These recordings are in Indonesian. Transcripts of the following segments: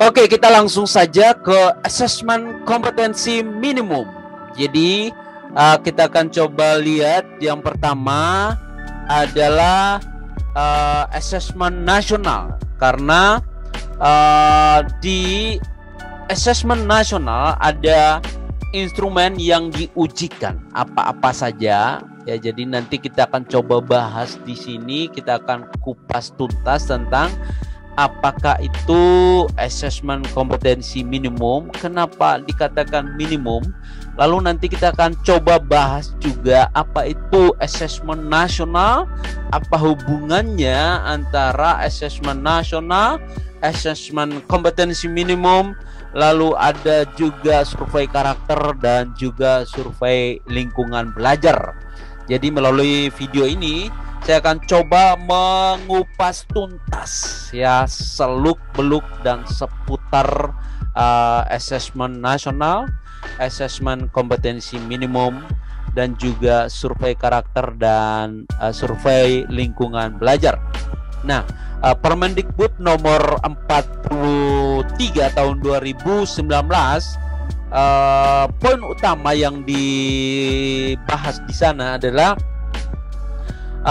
Oke, kita langsung saja ke asesmen kompetensi minimum. Jadi kita akan coba lihat yang pertama adalah asesmen nasional, karena di asesmen nasional ada instrumen yang diujikan apa-apa saja ya. Jadi nanti kita akan coba bahas di sini, kita akan kupas tuntas tentang apakah itu asesmen kompetensi minimum, kenapa dikatakan minimum. Lalu nanti kita akan coba bahas juga apa itu asesmen nasional, apa hubungannya antara asesmen nasional, asesmen kompetensi minimum, lalu ada juga survei karakter dan juga survei lingkungan belajar. Jadi melalui video ini saya akan coba mengupas tuntas ya, seluk-beluk dan seputar asesmen nasional, asesmen kompetensi minimum, dan juga survei karakter dan survei lingkungan belajar. Nah, Permendikbud nomor 43 tahun 2019, poin utama yang dibahas di sana adalah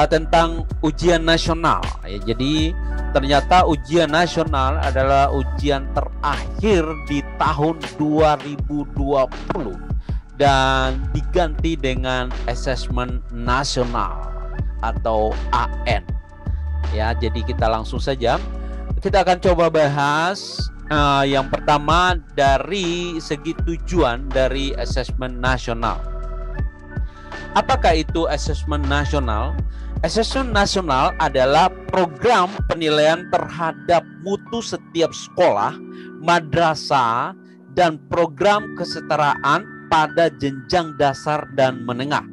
tentang ujian nasional ya. Jadi ternyata ujian nasional adalah ujian terakhir di tahun 2020 dan diganti dengan asesmen nasional atau AN ya. Jadi kita langsung saja, kita akan coba bahas yang pertama dari segi tujuan dari asesmen nasional. Apakah itu asesmen nasional? Asesmen nasional adalah program penilaian terhadap mutu setiap sekolah, madrasah, dan program kesetaraan pada jenjang dasar dan menengah.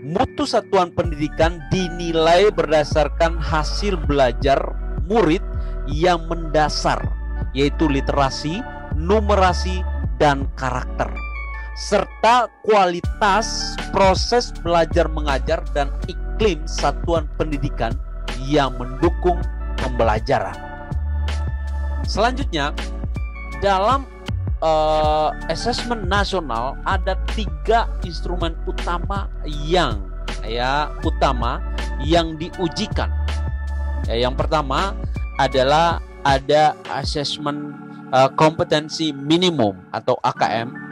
Mutu satuan pendidikan dinilai berdasarkan hasil belajar murid yang mendasar, yaitu literasi, numerasi, dan karakter, serta kualitas proses belajar mengajar dan iklim satuan pendidikan yang mendukung pembelajaran. Selanjutnya, dalam asesmen nasional ada 3 instrumen utama yang diujikan. Yang pertama adalah ada asesmen kompetensi minimum atau AKM.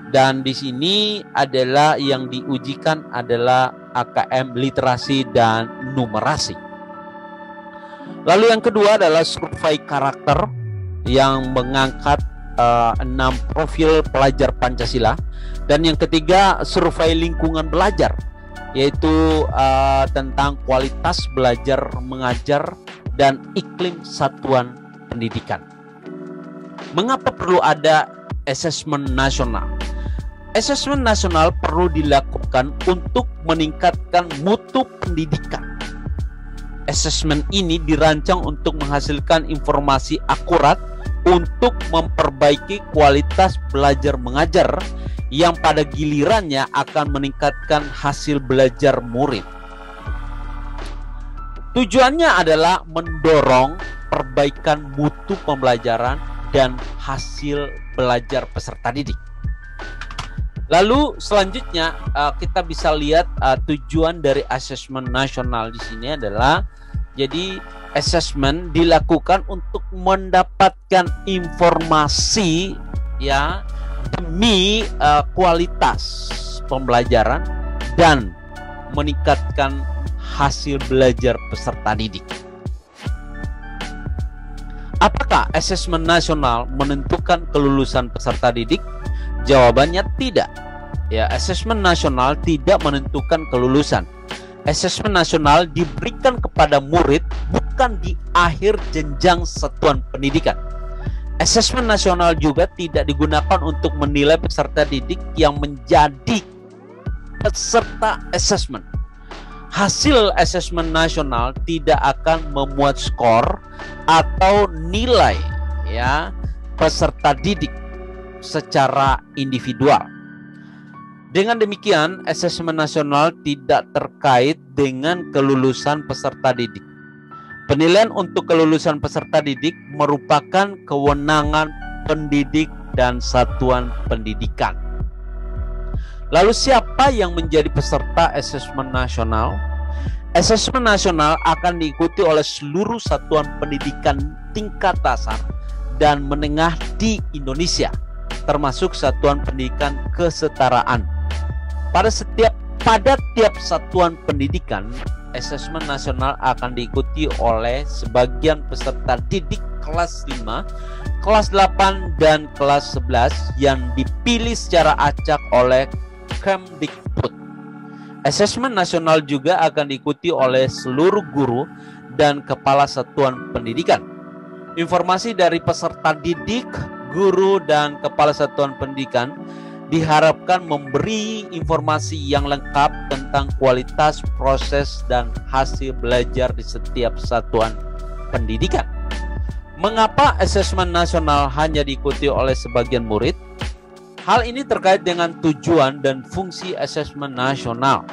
Dan di sini adalah yang diujikan adalah AKM literasi dan numerasi. Lalu yang kedua adalah survei karakter yang mengangkat 6 profil pelajar Pancasila. Dan yang ketiga survei lingkungan belajar, yaitu tentang kualitas belajar mengajar dan iklim satuan pendidikan. Mengapa perlu ada asesmen nasional? Asesmen nasional perlu dilakukan untuk meningkatkan mutu pendidikan. Asesmen ini dirancang untuk menghasilkan informasi akurat untuk memperbaiki kualitas belajar mengajar yang pada gilirannya akan meningkatkan hasil belajar murid. Tujuannya adalah mendorong perbaikan mutu pembelajaran dan hasil belajar peserta didik. Lalu selanjutnya kita bisa lihat tujuan dari asesmen nasional di sini adalah, jadi asesmen dilakukan untuk mendapatkan informasi ya demi kualitas pembelajaran dan meningkatkan hasil belajar peserta didik. Apakah asesmen nasional menentukan kelulusan peserta didik? Jawabannya tidak. Ya, asesmen nasional tidak menentukan kelulusan. Asesmen nasional diberikan kepada murid bukan di akhir jenjang satuan pendidikan. Asesmen nasional juga tidak digunakan untuk menilai peserta didik yang menjadi peserta asesmen. Hasil asesmen nasional tidak akan memuat skor atau nilai ya peserta didik secara individual. Dengan demikian, asesmen nasional tidak terkait dengan kelulusan peserta didik. Penilaian untuk kelulusan peserta didik merupakan kewenangan pendidik dan satuan pendidikan. Lalu siapa yang menjadi peserta asesmen nasional? Asesmen nasional akan diikuti oleh seluruh satuan pendidikan tingkat dasar dan menengah di Indonesia, termasuk satuan pendidikan kesetaraan. Pada tiap satuan pendidikan, asesmen nasional akan diikuti oleh sebagian peserta didik kelas 5, kelas 8, dan kelas 11 yang dipilih secara acak oleh Kemdikbud. Asesmen nasional juga akan diikuti oleh seluruh guru dan kepala satuan pendidikan. Informasi dari peserta didik, guru, dan kepala satuan pendidikan diharapkan memberi informasi yang lengkap tentang kualitas, proses, dan hasil belajar di setiap satuan pendidikan. Mengapa asesmen nasional hanya diikuti oleh sebagian murid? Hal ini terkait dengan tujuan dan fungsi asesmen nasional.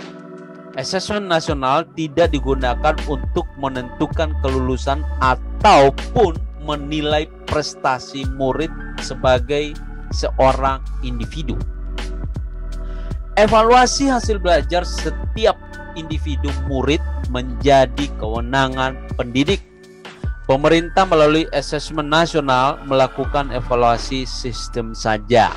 Asesmen nasional tidak digunakan untuk menentukan kelulusan ataupun menilai prestasi murid sebagai seorang individu. Evaluasi hasil belajar setiap individu murid menjadi kewenangan pendidik. Pemerintah melalui asesmen nasional melakukan evaluasi sistem saja.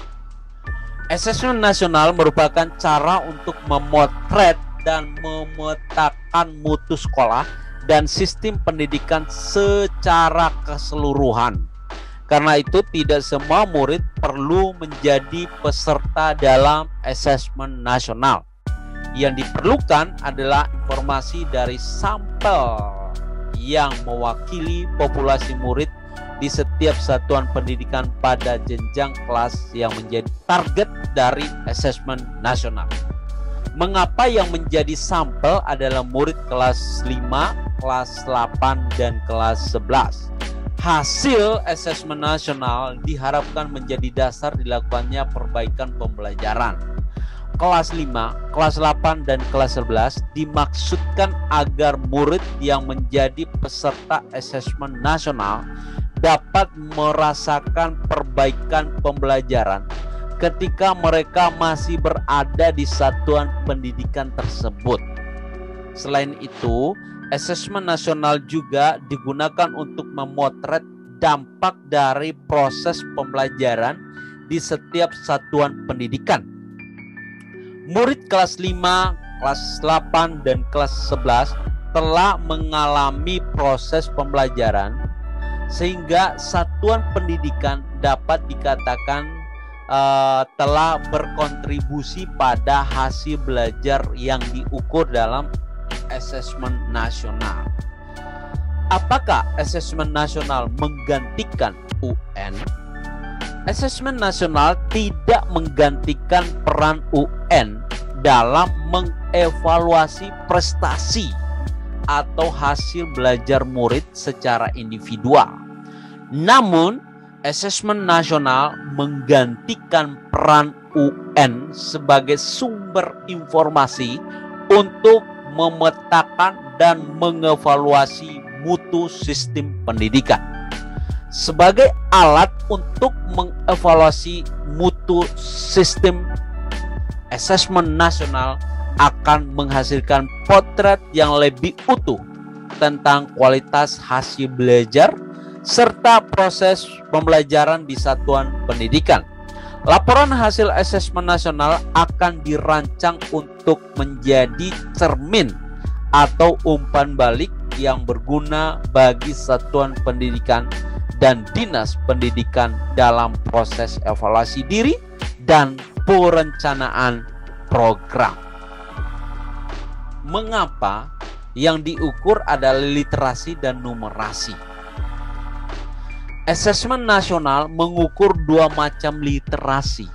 Asesmen nasional merupakan cara untuk memotret dan memetakan mutu sekolah dan sistem pendidikan secara keseluruhan. Karena itu tidak semua murid perlu menjadi peserta dalam asesmen nasional. Yang diperlukan adalah informasi dari sampel yang mewakili populasi murid di setiap satuan pendidikan pada jenjang kelas yang menjadi target dari asesmen nasional. Mengapa yang menjadi sampel adalah murid kelas 5, kelas 8, dan kelas 11? Hasil asesmen nasional diharapkan menjadi dasar dilakukannya perbaikan pembelajaran. Kelas 5, kelas 8, dan kelas 11 dimaksudkan agar murid yang menjadi peserta asesmen nasional dapat merasakan perbaikan pembelajaran ketika mereka masih berada di satuan pendidikan tersebut. Selain itu, asesmen nasional juga digunakan untuk memotret dampak dari proses pembelajaran di setiap satuan pendidikan. Murid kelas 5, kelas 8, dan kelas 11 telah mengalami proses pembelajaran sehingga satuan pendidikan dapat dikatakan telah berkontribusi pada hasil belajar yang diukur dalam asesmen nasional. Apakah asesmen nasional menggantikan UN? Asesmen nasional tidak menggantikan peran UN dalam mengevaluasi prestasi atau hasil belajar murid secara individual. Namun, asesmen nasional menggantikan peran UN sebagai sumber informasi untuk memetakan dan mengevaluasi mutu sistem pendidikan. Sebagai alat untuk mengevaluasi mutu sistem, asesmen nasional akan menghasilkan potret yang lebih utuh tentang kualitas hasil belajar serta proses pembelajaran di satuan pendidikan. Laporan hasil asesmen nasional akan dirancang untuk menjadi cermin atau umpan balik yang berguna bagi satuan pendidikan dan dinas pendidikan dalam proses evaluasi diri dan perencanaan program. Mengapa yang diukur adalah literasi dan numerasi? Asesmen nasional mengukur dua macam literasi,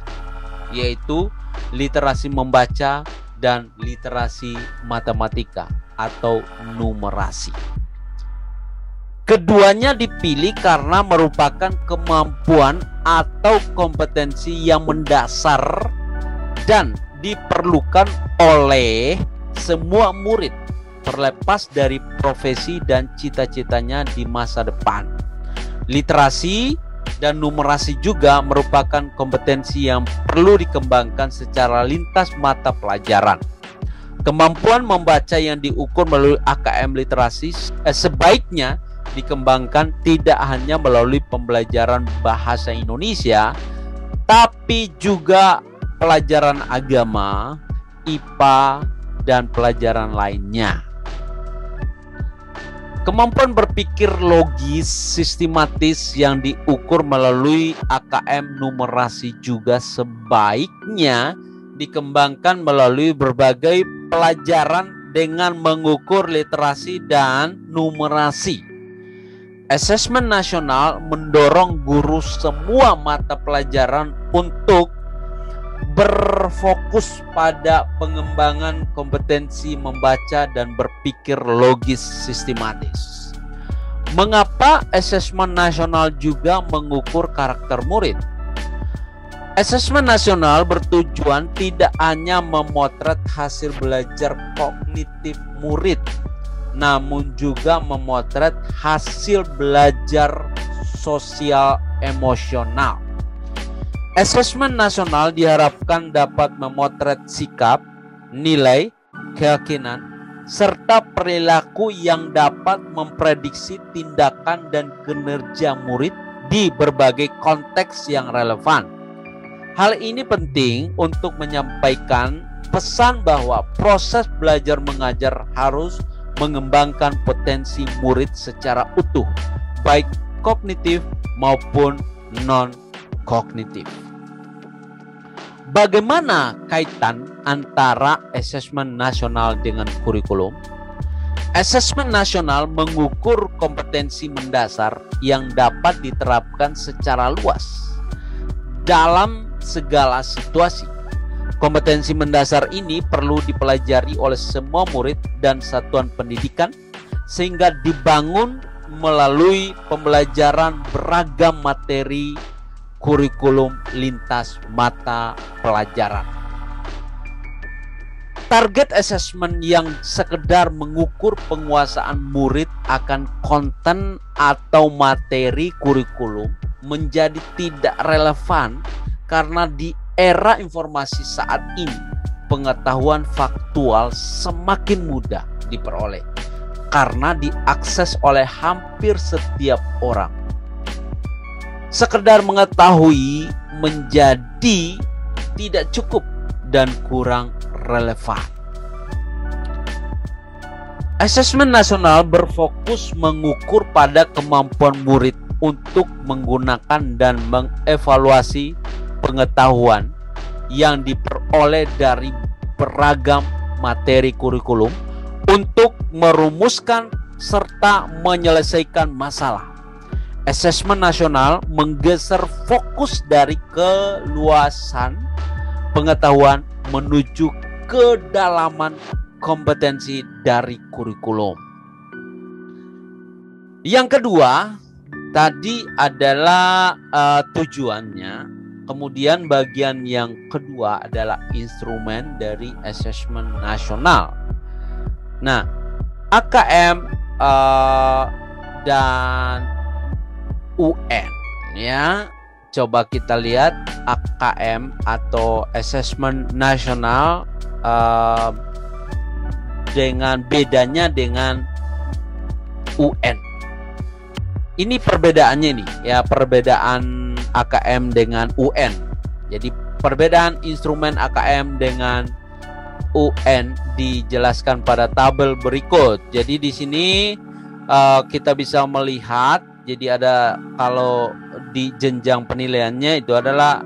yaitu literasi membaca dan literasi matematika atau numerasi. Keduanya dipilih karena merupakan kemampuan atau kompetensi yang mendasar dan diperlukan oleh semua murid terlepas dari profesi dan cita-citanya di masa depan. Literasi dan numerasi juga merupakan kompetensi yang perlu dikembangkan secara lintas mata pelajaran. Kemampuan membaca yang diukur melalui AKM literasi sebaiknya dikembangkan tidak hanya melalui pembelajaran bahasa Indonesia, tapi juga pelajaran agama, IPA, dan pelajaran lainnya. Kemampuan berpikir logis, sistematis yang diukur melalui AKM numerasi juga sebaiknya dikembangkan melalui berbagai pelajaran dengan mengukur literasi dan numerasi. Asesmen nasional mendorong guru semua mata pelajaran untuk berfokus pada pengembangan kompetensi membaca dan berpikir logis sistematis. Mengapa asesmen nasional juga mengukur karakter murid? Asesmen nasional bertujuan tidak hanya memotret hasil belajar kognitif murid, namun juga memotret hasil belajar sosial emosional. Asesmen nasional diharapkan dapat memotret sikap, nilai, keyakinan, serta perilaku yang dapat memprediksi tindakan dan kinerja murid di berbagai konteks yang relevan. Hal ini penting untuk menyampaikan pesan bahwa proses belajar mengajar harus mengembangkan potensi murid secara utuh, baik kognitif maupun non-kognitif. Bagaimana kaitan antara asesmen nasional dengan kurikulum? Asesmen nasional mengukur kompetensi mendasar yang dapat diterapkan secara luas dalam segala situasi. Kompetensi mendasar ini perlu dipelajari oleh semua murid dan satuan pendidikan sehingga dibangun melalui pembelajaran beragam materi kurikulum lintas mata pelajaran. Target assessment yang sekedar mengukur penguasaan murid akan konten atau materi kurikulum menjadi tidak relevan karena di era informasi saat ini pengetahuan faktual semakin mudah diperoleh karena diakses oleh hampir setiap orang. Sekedar mengetahui menjadi tidak cukup dan kurang relevan. Asesmen nasional berfokus mengukur pada kemampuan murid untuk menggunakan dan mengevaluasi pengetahuan yang diperoleh dari beragam materi kurikulum untuk merumuskan serta menyelesaikan masalah. Asesmen nasional menggeser fokus dari keluasan pengetahuan menuju kedalaman kompetensi dari kurikulum. Yang kedua, tadi adalah tujuannya. Kemudian bagian yang kedua adalah instrumen dari asesmen nasional. Nah, AKM dan UN ya. Coba kita lihat AKM atau Asesmen Nasional dengan bedanya dengan UN. Ini perbedaannya nih ya, perbedaan AKM dengan UN. Jadi perbedaan instrumen AKM dengan UN dijelaskan pada tabel berikut. Jadi di sini kita bisa melihat, jadi ada kalau di jenjang penilaiannya itu adalah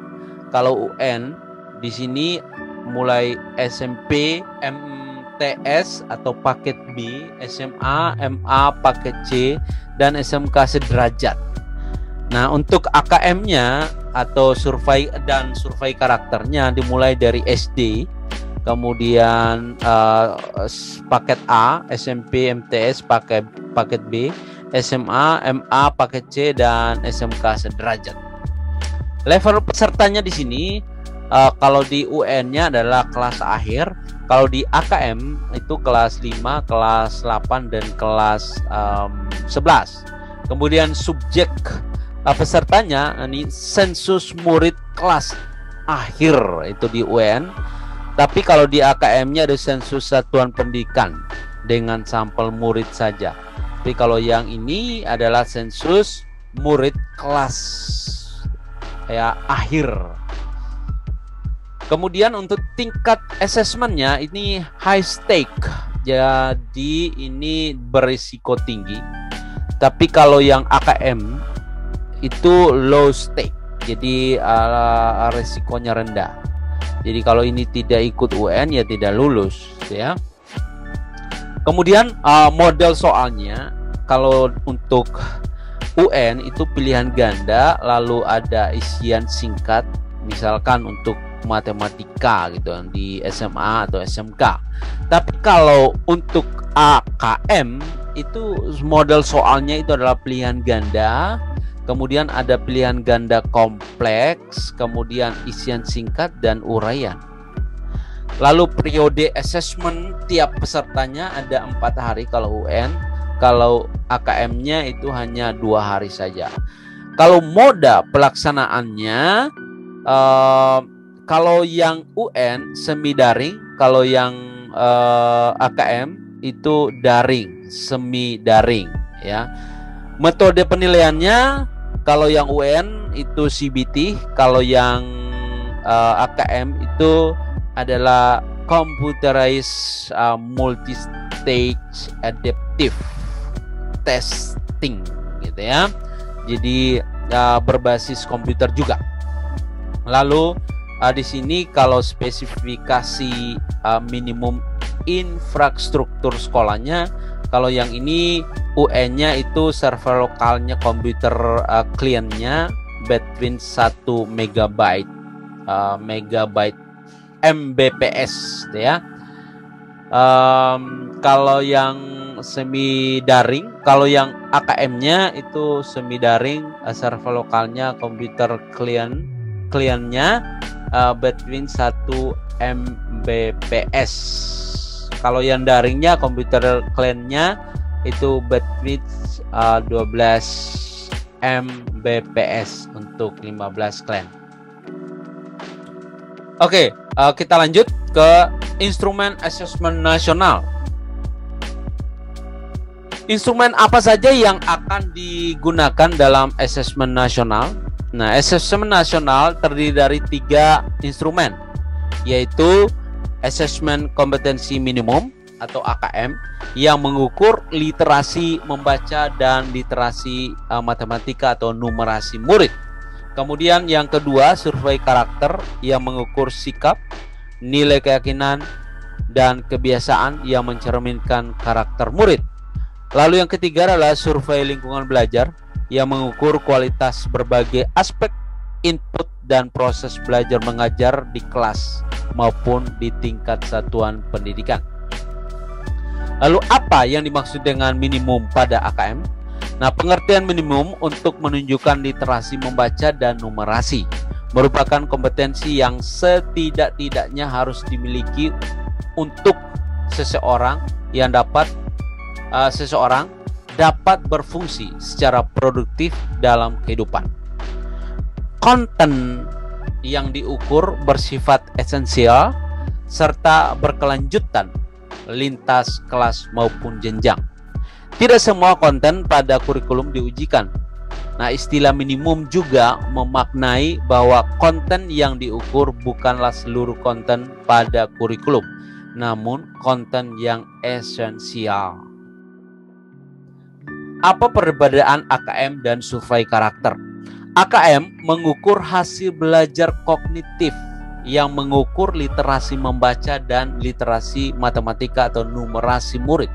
kalau UN di sini mulai SMP, MTS atau paket B, SMA, MA paket C, dan SMK sederajat. Nah, untuk AKM-nya atau survei dan survei karakternya dimulai dari SD, kemudian paket A, SMP, MTS paket B, SMA, MA paket C, dan SMK sederajat. Level pesertanya di sini kalau di UN-nya adalah kelas akhir, Kalau di AKM itu kelas 5, kelas 8 dan kelas 11. Kemudian subjek pesertanya ini sensus murid kelas akhir itu di UN. Tapi kalau di AKM-nya ada sensus satuan pendidikan dengan sampel murid saja. Tapi kalau yang ini adalah sensus murid kelas akhir. Kemudian untuk tingkat assessmentnya ini high stake, jadi ini berisiko tinggi. Tapi kalau yang AKM itu low stake, jadi risikonya rendah. Jadi kalau ini tidak ikut UN ya tidak lulus ya. Kemudian model soalnya kalau untuk UN itu pilihan ganda, lalu ada isian singkat, misalkan untuk matematika gitu di SMA atau SMK. Tapi kalau untuk AKM itu model soalnya itu adalah pilihan ganda, kemudian ada pilihan ganda kompleks, kemudian isian singkat dan uraian. Lalu periode assessment tiap pesertanya ada 4 hari kalau UN, kalau AKM-nya itu hanya 2 hari saja. Kalau moda pelaksanaannya kalau yang UN semi daring, kalau yang AKM itu daring, semi daring ya. Metode penilaiannya kalau yang UN itu CBT, kalau yang AKM itu adalah computerized multi-stage adaptive testing gitu ya. Jadi berbasis komputer juga. Lalu di sini kalau spesifikasi minimum infrastruktur sekolahnya, kalau yang ini UN-nya itu server lokalnya komputer kliennya between 1 megabyte Mbps ya. Kalau yang semi daring, kalau yang AKM-nya itu semi daring, server lokalnya komputer kliennya between 1 Mbps. Kalau yang daringnya komputer kliennya itu between 12 Mbps untuk 15 klien. Oke, kita lanjut ke instrumen asesmen nasional. Instrumen apa saja yang akan digunakan dalam asesmen nasional? Nah, asesmen nasional terdiri dari 3 instrumen, yaitu asesmen kompetensi minimum atau AKM yang mengukur literasi membaca dan literasi matematika atau numerasi murid. Kemudian yang kedua, survei karakter yang mengukur sikap, nilai keyakinan, dan kebiasaan yang mencerminkan karakter murid. Lalu yang ketiga adalah survei lingkungan belajar yang mengukur kualitas berbagai aspek input dan proses belajar mengajar di kelas maupun di tingkat satuan pendidikan. Lalu apa yang dimaksud dengan minimum pada AKM? Nah, pengertian minimum untuk menunjukkan literasi membaca dan numerasi merupakan kompetensi yang setidak-tidaknya harus dimiliki untuk seseorang dapat berfungsi secara produktif dalam kehidupan. Konten yang diukur bersifat esensial serta berkelanjutan lintas kelas maupun jenjang. Tidak semua konten pada kurikulum diujikan. Nah, istilah minimum juga memaknai bahwa konten yang diukur bukanlah seluruh konten pada kurikulum, namun konten yang esensial. Apa perbedaan AKM dan survei karakter? AKM mengukur hasil belajar kognitif yang mengukur literasi membaca dan literasi matematika atau numerasi murid.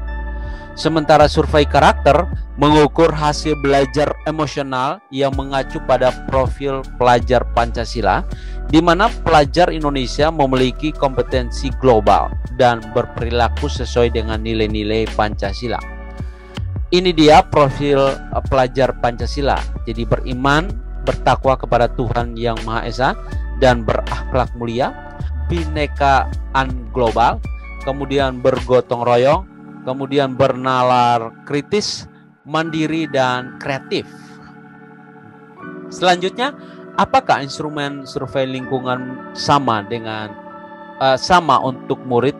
Sementara survei karakter mengukur hasil belajar emosional yang mengacu pada profil pelajar Pancasila, di mana pelajar Indonesia memiliki kompetensi global dan berperilaku sesuai dengan nilai-nilai Pancasila. Ini dia profil pelajar Pancasila. Jadi beriman, bertakwa kepada Tuhan Yang Maha Esa, dan berakhlak mulia, binekaan global, kemudian bergotong royong, kemudian bernalar kritis, mandiri, dan kreatif. Selanjutnya, apakah instrumen survei lingkungan sama untuk murid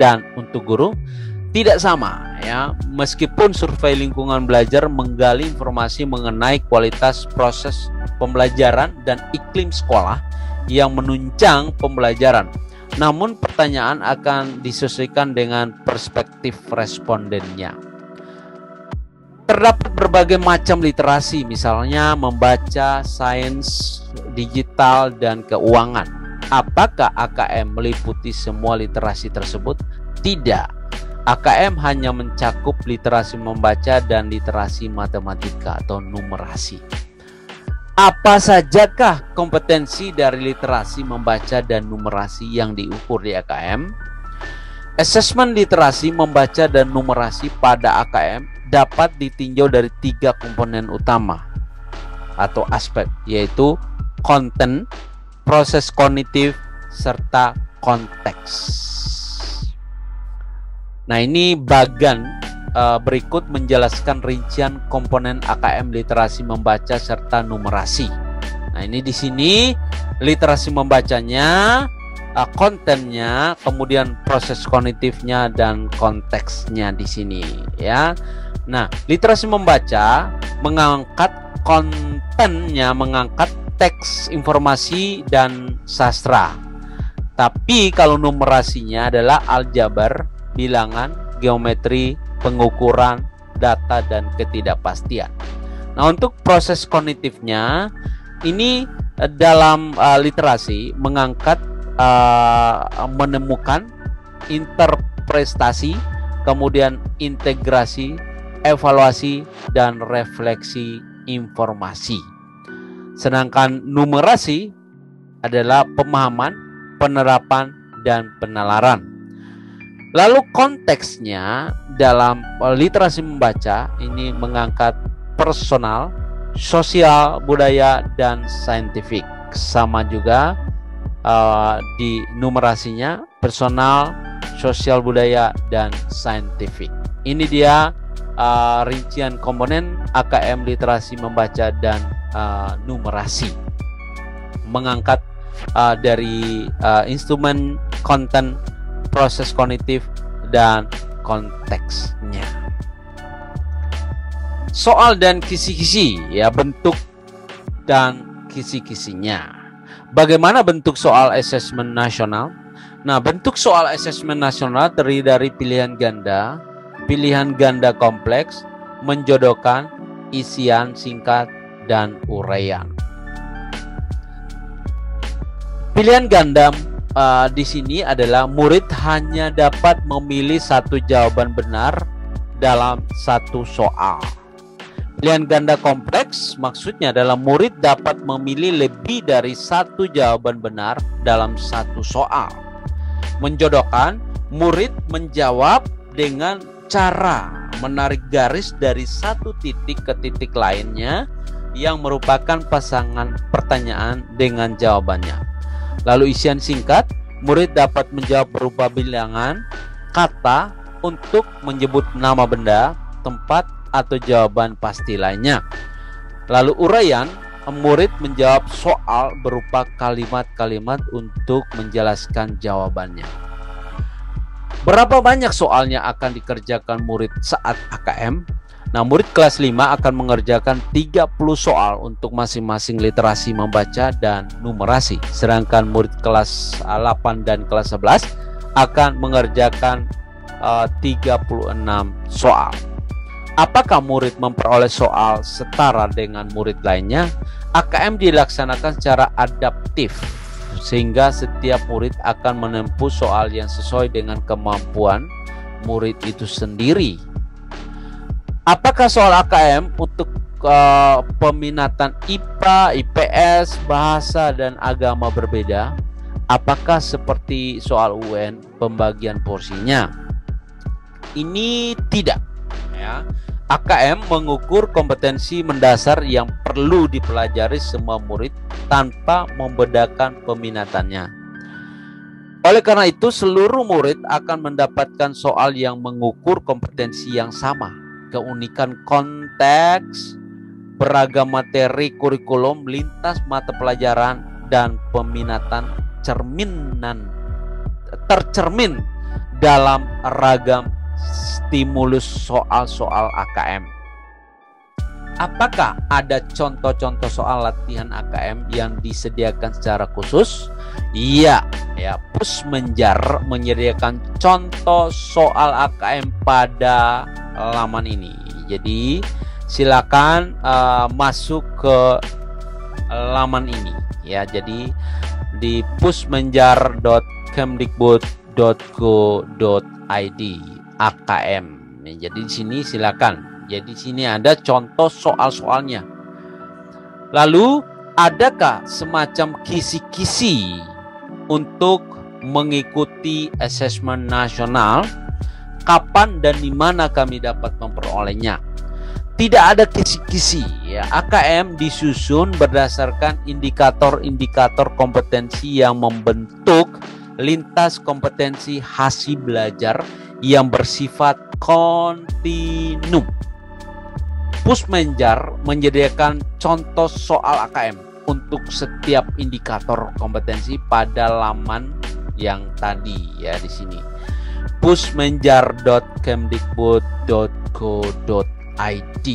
dan untuk guru? Tidak sama ya. Meskipun survei lingkungan belajar menggali informasi mengenai kualitas proses pembelajaran dan iklim sekolah yang menunjang pembelajaran, namun pertanyaan akan disesuaikan dengan perspektif respondennya. Terdapat berbagai macam literasi, misalnya membaca, sains, digital, dan keuangan. Apakah AKM meliputi semua literasi tersebut? Tidak. AKM hanya mencakup literasi membaca dan literasi matematika atau numerasi. Apa sajakah kompetensi dari literasi membaca dan numerasi yang diukur di AKM? Asesmen literasi membaca dan numerasi pada AKM dapat ditinjau dari 3 komponen utama atau aspek, yaitu konten, proses kognitif, serta konteks. Nah, ini bagian berikut menjelaskan rincian komponen AKM literasi membaca serta numerasi. Nah, ini di sini literasi membacanya, kontennya, kemudian proses kognitifnya, dan konteksnya di sini ya. Nah, literasi membaca mengangkat kontennya, mengangkat teks, informasi, dan sastra. Tapi kalau numerasinya adalah aljabar, bilangan, geometri, pengukuran, data, dan ketidakpastian. Nah, untuk proses kognitifnya ini dalam literasi mengangkat menemukan, interpretasi, kemudian integrasi, evaluasi, dan refleksi informasi. Sedangkan numerasi adalah pemahaman, penerapan, dan penalaran. Lalu konteksnya dalam literasi membaca ini mengangkat personal, sosial, budaya, dan saintifik. Sama juga di numerasinya personal, sosial, budaya, dan saintifik. Ini dia rincian komponen AKM literasi membaca dan numerasi. Mengangkat dari instrumen, konten, proses kognitif, dan konteksnya. Soal dan kisi-kisi ya, bentuk dan kisi-kisinya. Bagaimana bentuk soal asesmen nasional? Nah, bentuk soal asesmen nasional terdiri dari pilihan ganda kompleks, menjodohkan, isian singkat, dan uraian. Pilihan ganda di sini adalah murid hanya dapat memilih satu jawaban benar dalam satu soal. Pilihan ganda kompleks maksudnya adalah murid dapat memilih lebih dari satu jawaban benar dalam satu soal. Menjodohkan, murid menjawab dengan cara menarik garis dari satu titik ke titik lainnya yang merupakan pasangan pertanyaan dengan jawabannya. Lalu isian singkat, murid dapat menjawab berupa bilangan, kata untuk menyebut nama benda, tempat, atau jawaban pasti lainnya. Lalu uraian, murid menjawab soal berupa kalimat-kalimat untuk menjelaskan jawabannya. Berapa banyak soalnya akan dikerjakan murid saat AKM? Nah, murid kelas 5 akan mengerjakan 30 soal untuk masing-masing literasi membaca dan numerasi. Sedangkan murid kelas 8 dan kelas 11 akan mengerjakan 36 soal. Apakah murid memperoleh soal setara dengan murid lainnya? AKM dilaksanakan secara adaptif, sehingga setiap murid akan menempuh soal yang sesuai dengan kemampuan murid itu sendiri. Apakah soal AKM untuk peminatan IPA, IPS, bahasa, dan agama berbeda? Apakah seperti soal UN pembagian porsinya? Ini tidak ya. AKM mengukur kompetensi mendasar yang perlu dipelajari semua murid tanpa membedakan peminatannya. Oleh karena itu, seluruh murid akan mendapatkan soal yang mengukur kompetensi yang sama. Keunikan konteks, beragam materi kurikulum, lintas mata pelajaran, dan peminatan tercermin dalam ragam stimulus soal-soal AKM. Apakah ada contoh-contoh soal latihan AKM yang disediakan secara khusus? Iya, ya, Pusmenjar menyediakan contoh soal AKM pada laman ini. Jadi silakan masuk ke laman ini, ya. Jadi di pusmenjar.kemdikbud.go.id AKM. Jadi di sini silakan. Jadi di sini ada contoh soal-soalnya. Lalu adakah semacam kisi-kisi untuk mengikuti asesmen nasional? Kapan dan di mana kami dapat memperolehnya? Tidak ada kisi-kisi, ya. AKM disusun berdasarkan indikator-indikator kompetensi yang membentuk lintas kompetensi hasil belajar yang bersifat kontinu. Pusmenjar menyediakan contoh soal AKM untuk setiap indikator kompetensi pada laman yang tadi, ya, di sini. pusmenjar.kemdikbud.go.id.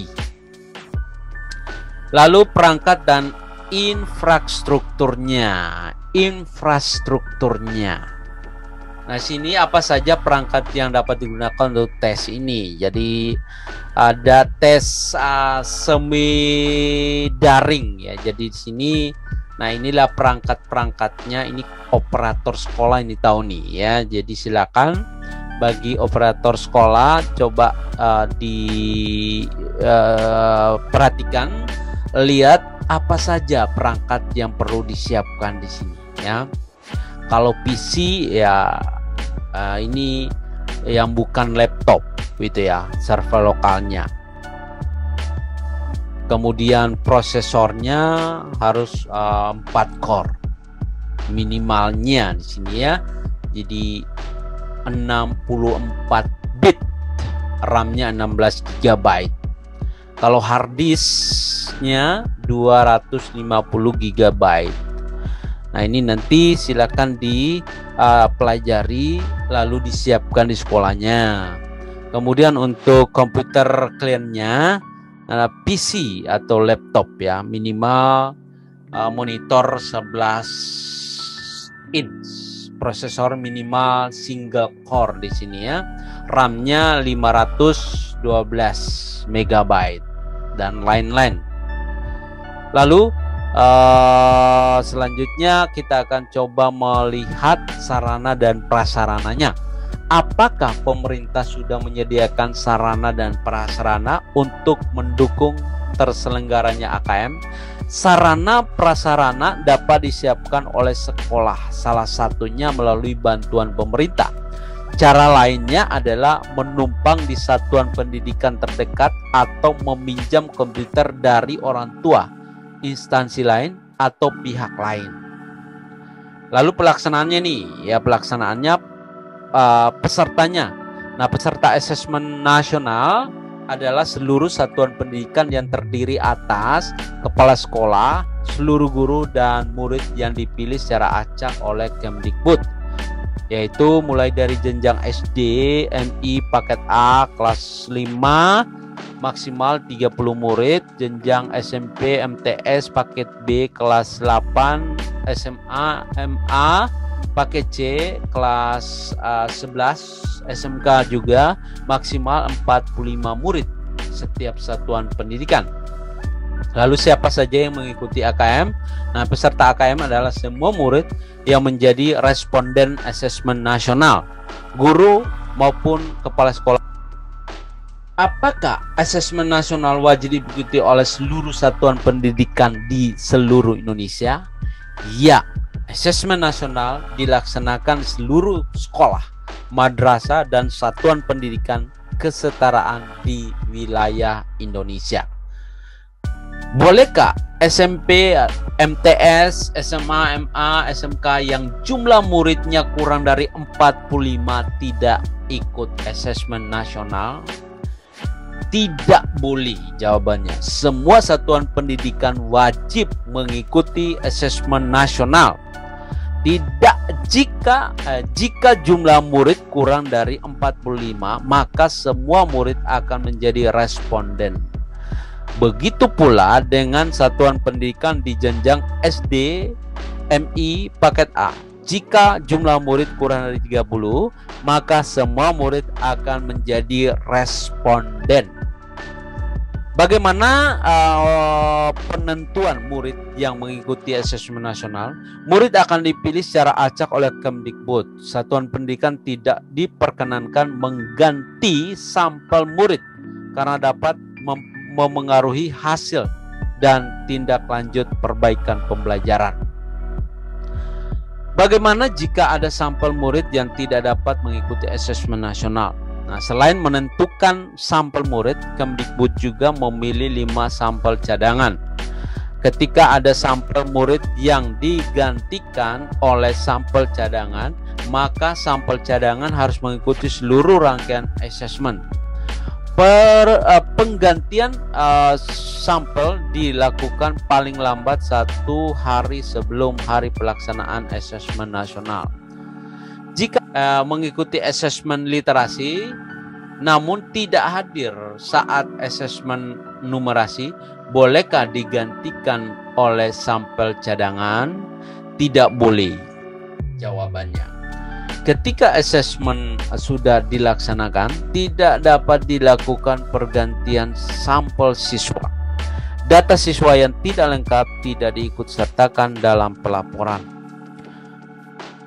Lalu perangkat dan infrastrukturnya. Nah, sini apa saja perangkat yang dapat digunakan untuk tes ini. Jadi ada tes semi daring, ya. Jadi di sini, nah, inilah perangkat-perangkatnya. Ini operator sekolah ini tahu nih, ya. Jadi silakan bagi operator sekolah coba perhatikan, lihat apa saja perangkat yang perlu disiapkan di sini, ya. Kalau PC, ya, ini yang bukan laptop gitu, ya, server lokalnya. Kemudian prosesornya harus 4 core minimalnya di sini, ya. Jadi 64 bit, RAM-nya 16 GB. Kalau hard disk-nya 250 GB. Nah, ini nanti silakan dipelajari lalu disiapkan di sekolahnya. Kemudian untuk komputer kliennya, PC atau laptop, ya, minimal monitor 11 inch, prosesor minimal single core di sini, ya, RAM-nya 512 MB dan lain-lain. Lalu selanjutnya kita akan coba melihat sarana dan prasarananya. Apakah pemerintah sudah menyediakan sarana dan prasarana untuk mendukung terselenggaranya AKM? Sarana prasarana dapat disiapkan oleh sekolah, salah satunya melalui bantuan pemerintah. Cara lainnya adalah menumpang di satuan pendidikan terdekat atau meminjam komputer dari orang tua, instansi lain, atau pihak lain. Lalu pelaksanaannya nih, ya, pelaksanaannya pesertanya. Nah, peserta asesmen nasional adalah seluruh satuan pendidikan yang terdiri atas kepala sekolah, seluruh guru dan murid yang dipilih secara acak oleh Kemdikbud, yaitu mulai dari jenjang SD, MI paket A kelas 5 maksimal 30 murid, jenjang SMP MTS paket B kelas 8, SMA MA paket C kelas 11, SMK juga maksimal 45 murid setiap satuan pendidikan. Lalu siapa saja yang mengikuti AKM? Nah, peserta AKM adalah semua murid yang menjadi responden asesmen nasional, guru maupun kepala sekolah. Apakah asesmen nasional wajib diikuti oleh seluruh satuan pendidikan di seluruh Indonesia? Ya, asesmen nasional dilaksanakan di seluruh sekolah, madrasah, dan satuan pendidikan kesetaraan di wilayah Indonesia. Bolehkah SMP, MTS, SMA, MA, SMK yang jumlah muridnya kurang dari 45 tidak ikut asesmen nasional? Tidak boleh jawabannya. Semua satuan pendidikan wajib mengikuti asesmen nasional. Tidak, jika jumlah murid kurang dari 45, maka semua murid akan menjadi responden. Begitu pula dengan satuan pendidikan di jenjang SD, MI, paket A. Jika jumlah murid kurang dari 30, maka semua murid akan menjadi responden. Bagaimana penentuan murid yang mengikuti asesmen nasional? Murid akan dipilih secara acak oleh Kemdikbud. Satuan pendidikan tidak diperkenankan mengganti sampel murid karena dapat memengaruhi hasil dan tindak lanjut perbaikan pembelajaran. Bagaimana jika ada sampel murid yang tidak dapat mengikuti asesmen nasional? Nah, selain menentukan sampel murid, Kemdikbud juga memilih 5 sampel cadangan. Ketika ada sampel murid yang digantikan oleh sampel cadangan, maka sampel cadangan harus mengikuti seluruh rangkaian asesmen. Penggantian sampel dilakukan paling lambat 1 hari sebelum hari pelaksanaan asesmen nasional. Jika mengikuti asesmen literasi namun tidak hadir saat asesmen numerasi, bolehkah digantikan oleh sampel cadangan? Tidak boleh. Jawabannya, ketika asesmen sudah dilaksanakan, tidak dapat dilakukan pergantian sampel siswa. Data siswa yang tidak lengkap tidak diikutsertakan dalam pelaporan.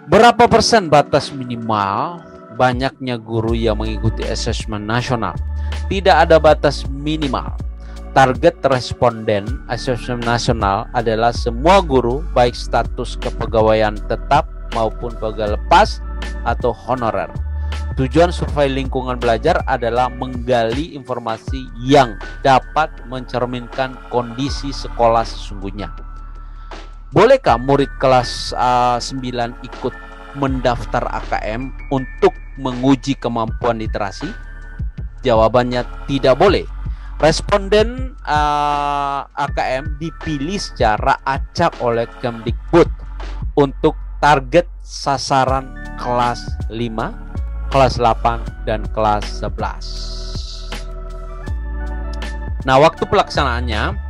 Berapa persen batas minimal banyaknya guru yang mengikuti asesmen nasional? Tidak ada batas minimal. Target responden asesmen nasional adalah semua guru, baik status kepegawaian tetap maupun pegawai lepas atau honorer. Tujuan survei lingkungan belajar adalah menggali informasi yang dapat mencerminkan kondisi sekolah sesungguhnya. Bolehkah murid kelas 9 ikut mendaftar AKM untuk menguji kemampuan literasi? Jawabannya tidak boleh. Responden AKM dipilih secara acak oleh Kemdikbud untuk target sasaran kelas 5, kelas 8, dan kelas 11. Nah, waktu pelaksanaannya,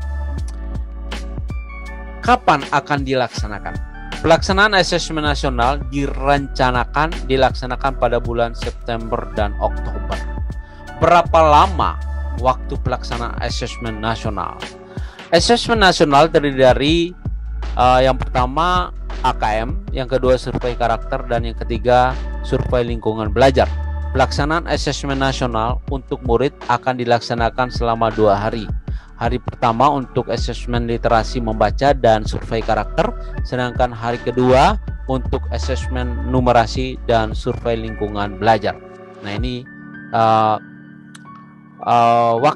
kapan akan dilaksanakan? Pelaksanaan asesmen nasional dilaksanakan pada bulan September dan Oktober. Berapa lama waktu pelaksanaan asesmen nasional? Asesmen nasional terdiri dari yang pertama AKM, yang kedua survei karakter, dan yang ketiga survei lingkungan belajar. Pelaksanaan asesmen nasional untuk murid akan dilaksanakan selama 2 hari. Hari pertama untuk asesmen literasi membaca dan survei karakter, sedangkan hari kedua untuk asesmen numerasi dan survei lingkungan belajar. Nah, ini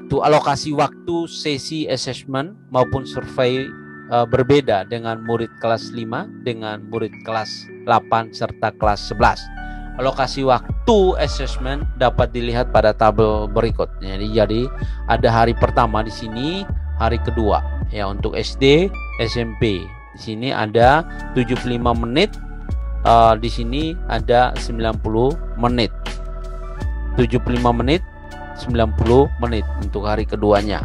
alokasi waktu sesi asesmen maupun survei berbeda dengan murid kelas 5 dengan murid kelas 8 serta kelas 11. Alokasi waktu asesmen dapat dilihat pada tabel berikut. Jadi ada hari pertama di sini, hari kedua ya untuk SD, SMP. Di sini ada 75 menit, di sini ada 90 menit. 75 menit, 90 menit untuk hari keduanya.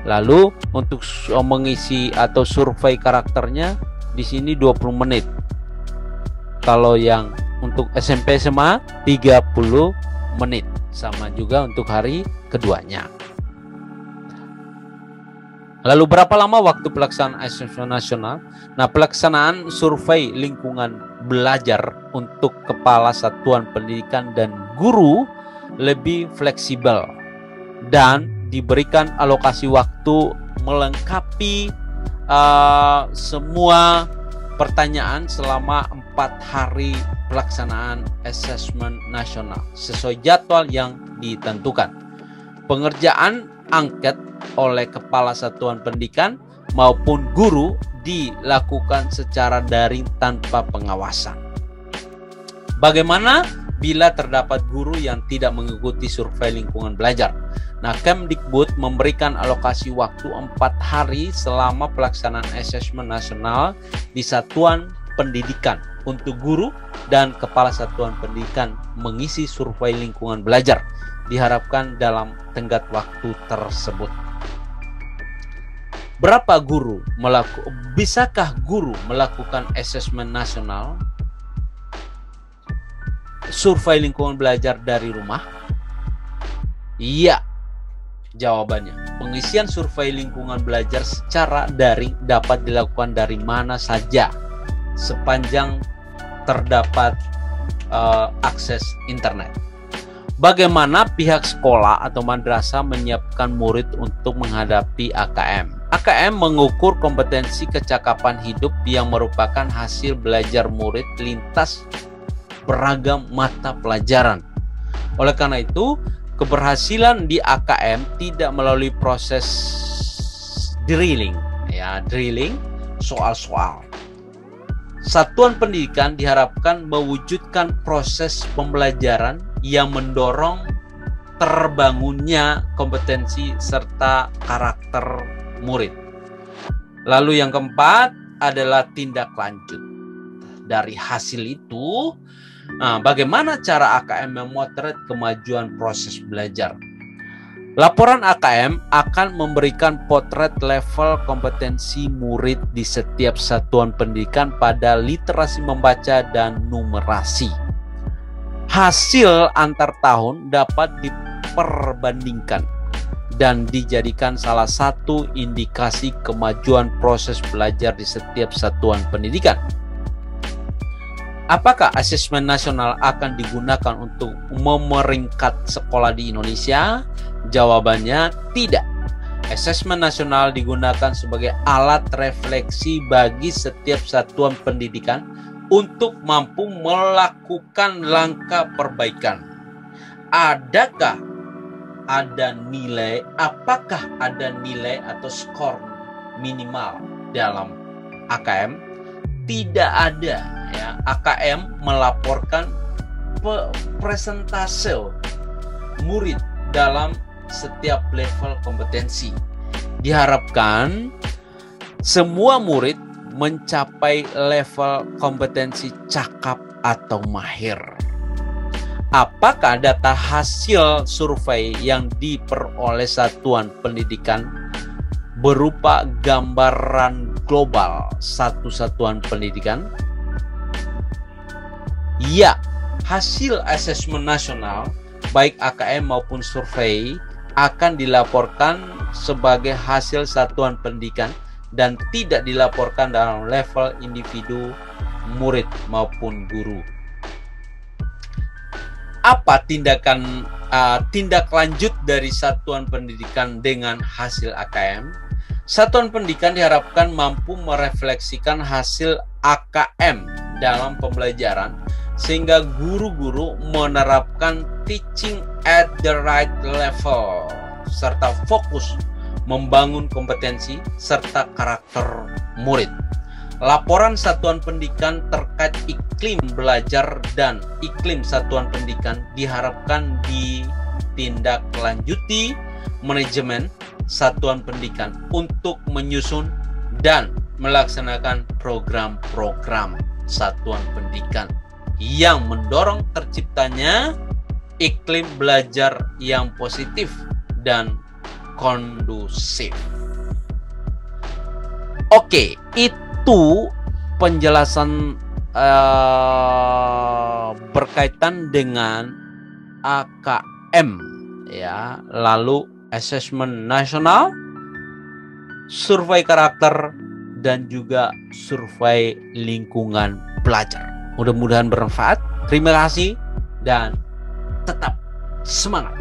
Lalu untuk mengisi atau survei karakternya di sini 20 menit. Kalau yang untuk SMP SMA 30 menit, sama juga untuk hari keduanya. Lalu berapa lama waktu pelaksanaan asesmen nasional? Nah, pelaksanaan survei lingkungan belajar untuk kepala satuan pendidikan dan guru lebih fleksibel dan diberikan alokasi waktu melengkapi semua pertanyaan selama 4 hari pelaksanaan asesmen nasional sesuai jadwal yang ditentukan. Pengerjaan angket oleh kepala satuan pendidikan maupun guru dilakukan secara daring tanpa pengawasan. Bagaimana bila terdapat guru yang tidak mengikuti survei lingkungan belajar? Nah, Kemdikbud memberikan alokasi waktu 4 hari selama pelaksanaan asesmen nasional di satuan pendidikan untuk guru dan kepala satuan pendidikan mengisi survei lingkungan belajar. Diharapkan dalam tenggat waktu tersebut. Bisakah guru melakukan asesmen nasional survei lingkungan belajar dari rumah? Iya. Jawabannya, pengisian survei lingkungan belajar secara daring dapat dilakukan dari mana saja sepanjang terdapat akses internet. Bagaimana pihak sekolah atau madrasah menyiapkan murid untuk menghadapi AKM? AKM mengukur kompetensi kecakapan hidup yang merupakan hasil belajar murid lintas beragam mata pelajaran. Oleh karena itu, keberhasilan di AKM tidak melalui proses drilling, soal-soal. Satuan pendidikan diharapkan mewujudkan proses pembelajaran yang mendorong terbangunnya kompetensi serta karakter murid. Lalu yang keempat adalah tindak lanjut. Dari hasil itu, bagaimana cara AKM memotret kemajuan proses belajar? Laporan AKM akan memberikan potret level kompetensi murid di setiap satuan pendidikan pada literasi membaca dan numerasi. Hasil antar tahun dapat diperbandingkan dan dijadikan salah satu indikasi kemajuan proses belajar di setiap satuan pendidikan. Apakah asesmen nasional akan digunakan untuk memeringkat sekolah di Indonesia? Jawabannya tidak. Asesmen nasional digunakan sebagai alat refleksi bagi setiap satuan pendidikan untuk mampu melakukan langkah perbaikan. Apakah ada nilai atau skor minimal dalam AKM? Tidak ada. AKM melaporkan presentase murid dalam setiap level kompetensi. Diharapkan semua murid mencapai level kompetensi cakap atau mahir. Apakah data hasil survei yang diperoleh satuan pendidikan berupa gambaran global satu satuan pendidikan? Ya, hasil asesmen nasional baik AKM maupun survei akan dilaporkan sebagai hasil satuan pendidikan dan tidak dilaporkan dalam level individu, murid maupun guru. Apa tindak lanjut dari satuan pendidikan dengan hasil AKM? Satuan pendidikan diharapkan mampu merefleksikan hasil AKM dalam pembelajaran sehingga guru-guru menerapkan teaching at the right level serta fokus membangun kompetensi serta karakter murid. Laporan satuan pendidikan terkait iklim belajar dan iklim satuan pendidikan diharapkan ditindaklanjuti manajemen satuan pendidikan untuk menyusun dan melaksanakan program-program satuan pendidikan yang mendorong terciptanya iklim belajar yang positif dan kondusif. Oke, itu penjelasan berkaitan dengan AKM ya, lalu asesmen nasional, survei karakter dan juga survei lingkungan belajar. Mudah-mudahan bermanfaat. Terima kasih dan tetap semangat.